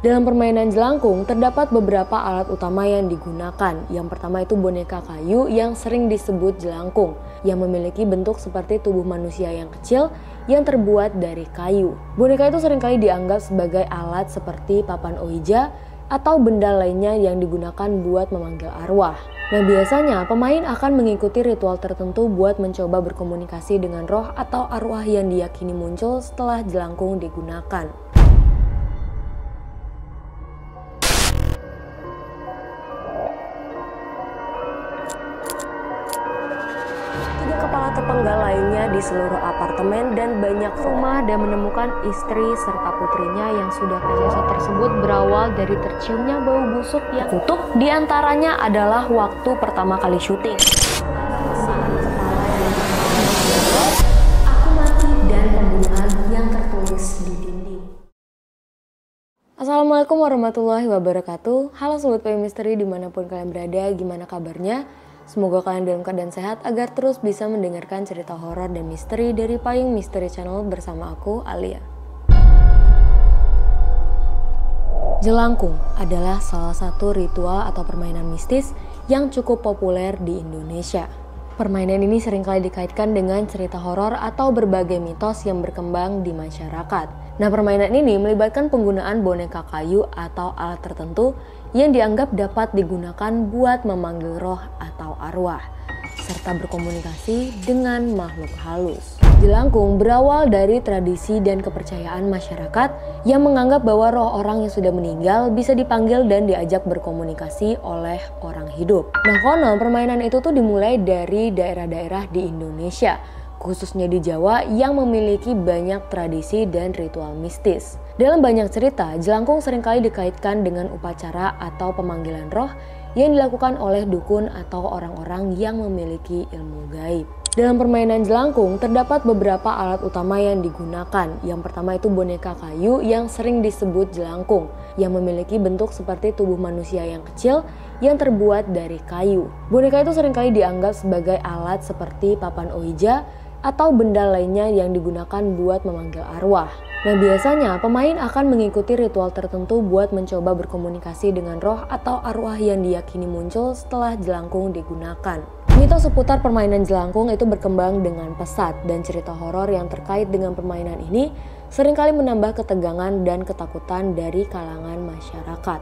Dalam permainan jelangkung, terdapat beberapa alat utama yang digunakan. Yang pertama itu boneka kayu yang sering disebut jelangkung, yang memiliki bentuk seperti tubuh manusia yang kecil yang terbuat dari kayu. Boneka itu seringkali dianggap sebagai alat seperti papan ouija atau benda lainnya yang digunakan buat memanggil arwah. Nah, biasanya pemain akan mengikuti ritual tertentu buat mencoba berkomunikasi dengan roh atau arwah yang diyakini muncul setelah jelangkung digunakan. Tiga kepala terpenggal lainnya di seluruh apartemen dan banyak rumah dan menemukan istri serta putrinya yang sudah tewas tersebut berawal dari terciumnya bau busuk yang tutup. Di antaranya adalah waktu pertama kali syuting. Aku mati dan pembunuhan yang tertulis di dinding. Assalamualaikum warahmatullahi wabarakatuh. Halo Sobat Payung Misteri dimanapun kalian berada, gimana kabarnya? Semoga kalian dalam keadaan sehat agar terus bisa mendengarkan cerita horor dan misteri dari Payung Misteri Channel bersama aku, Alia. Jelangkung adalah salah satu ritual atau permainan mistis yang cukup populer di Indonesia. Permainan ini seringkali dikaitkan dengan cerita horor atau berbagai mitos yang berkembang di masyarakat. Nah, permainan ini melibatkan penggunaan boneka kayu atau alat tertentu yang dianggap dapat digunakan buat memanggil roh atau arwah, serta berkomunikasi dengan makhluk halus. Jelangkung berawal dari tradisi dan kepercayaan masyarakat yang menganggap bahwa roh orang yang sudah meninggal bisa dipanggil dan diajak berkomunikasi oleh orang hidup. Nah, konon permainan itu tuh dimulai dari daerah-daerah di Indonesia, khususnya di Jawa yang memiliki banyak tradisi dan ritual mistis. Dalam banyak cerita, jelangkung seringkali dikaitkan dengan upacara atau pemanggilan roh yang dilakukan oleh dukun atau orang-orang yang memiliki ilmu gaib. Dalam permainan jelangkung, terdapat beberapa alat utama yang digunakan. Yang pertama itu boneka kayu yang sering disebut jelangkung, yang memiliki bentuk seperti tubuh manusia yang kecil yang terbuat dari kayu. Boneka itu seringkali dianggap sebagai alat seperti papan ouija atau benda lainnya yang digunakan buat memanggil arwah. Nah, biasanya pemain akan mengikuti ritual tertentu buat mencoba berkomunikasi dengan roh atau arwah yang diyakini muncul setelah jelangkung digunakan. Mitos seputar permainan jelangkung itu berkembang dengan pesat dan cerita horor yang terkait dengan permainan ini seringkali menambah ketegangan dan ketakutan dari kalangan masyarakat.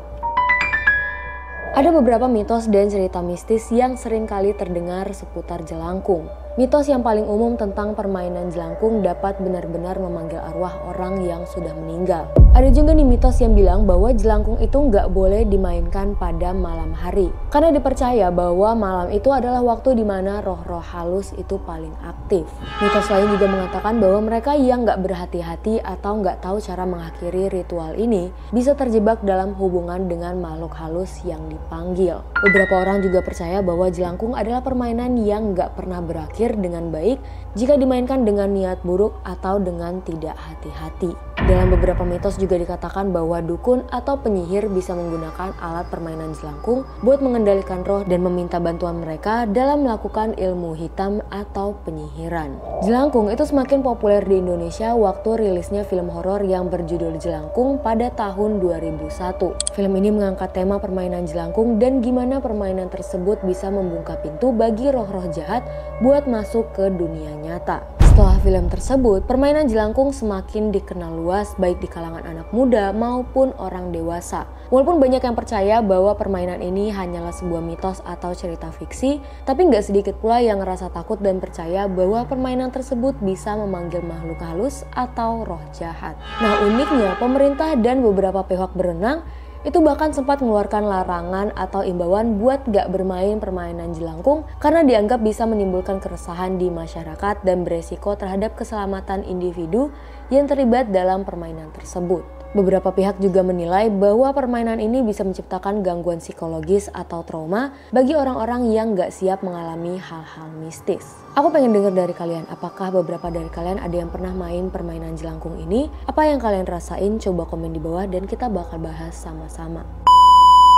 Ada beberapa mitos dan cerita mistis yang seringkali terdengar seputar jelangkung. Mitos yang paling umum tentang permainan jelangkung dapat benar-benar memanggil arwah orang yang sudah meninggal. Ada juga nih mitos yang bilang bahwa jelangkung itu nggak boleh dimainkan pada malam hari, karena dipercaya bahwa malam itu adalah waktu di mana roh-roh halus itu paling aktif. Mitos lain juga mengatakan bahwa mereka yang nggak berhati-hati atau nggak tahu cara mengakhiri ritual ini bisa terjebak dalam hubungan dengan makhluk halus yang dipanggil. Beberapa orang juga percaya bahwa jelangkung adalah permainan yang nggak pernah berakhir dengan baik jika dimainkan dengan niat buruk atau dengan tidak hati-hati. Dalam beberapa mitos juga dikatakan bahwa dukun atau penyihir bisa menggunakan alat permainan jelangkung buat mengendalikan roh dan meminta bantuan mereka dalam melakukan ilmu hitam atau penyihiran. Jelangkung itu semakin populer di Indonesia waktu rilisnya film horor yang berjudul Jelangkung pada tahun 2001. Film ini mengangkat tema permainan jelangkung dan gimana permainan tersebut bisa membuka pintu bagi roh-roh jahat buat masuk ke dunia nyata. Setelah film tersebut, permainan jelangkung semakin dikenal luas baik di kalangan anak muda maupun orang dewasa. Walaupun banyak yang percaya bahwa permainan ini hanyalah sebuah mitos atau cerita fiksi, tapi nggak sedikit pula yang ngerasa takut dan percaya bahwa permainan tersebut bisa memanggil makhluk halus atau roh jahat. Nah, uniknya pemerintah dan beberapa pihak berwenang itu bahkan sempat mengeluarkan larangan atau imbauan buat gak bermain permainan jelangkung karena dianggap bisa menimbulkan keresahan di masyarakat dan beresiko terhadap keselamatan individu yang terlibat dalam permainan tersebut. Beberapa pihak juga menilai bahwa permainan ini bisa menciptakan gangguan psikologis atau trauma bagi orang-orang yang gak siap mengalami hal-hal mistis. Aku pengen dengar dari kalian, apakah beberapa dari kalian ada yang pernah main permainan jelangkung ini? Apa yang kalian rasain? Coba komen di bawah dan kita bakal bahas sama-sama.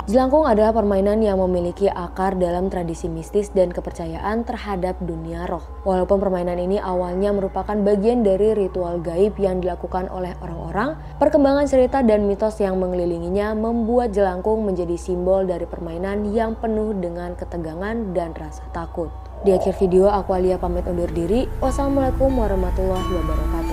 Jelangkung adalah permainan yang memiliki akar dalam tradisi mistis dan kepercayaan terhadap dunia roh. Walaupun permainan ini awalnya merupakan bagian dari ritual gaib yang dilakukan oleh orang-orang, perkembangan cerita dan mitos yang mengelilinginya membuat jelangkung menjadi simbol dari permainan yang penuh dengan ketegangan dan rasa takut. Di akhir video, aku Alia pamit undur diri. Wassalamualaikum warahmatullahi wabarakatuh.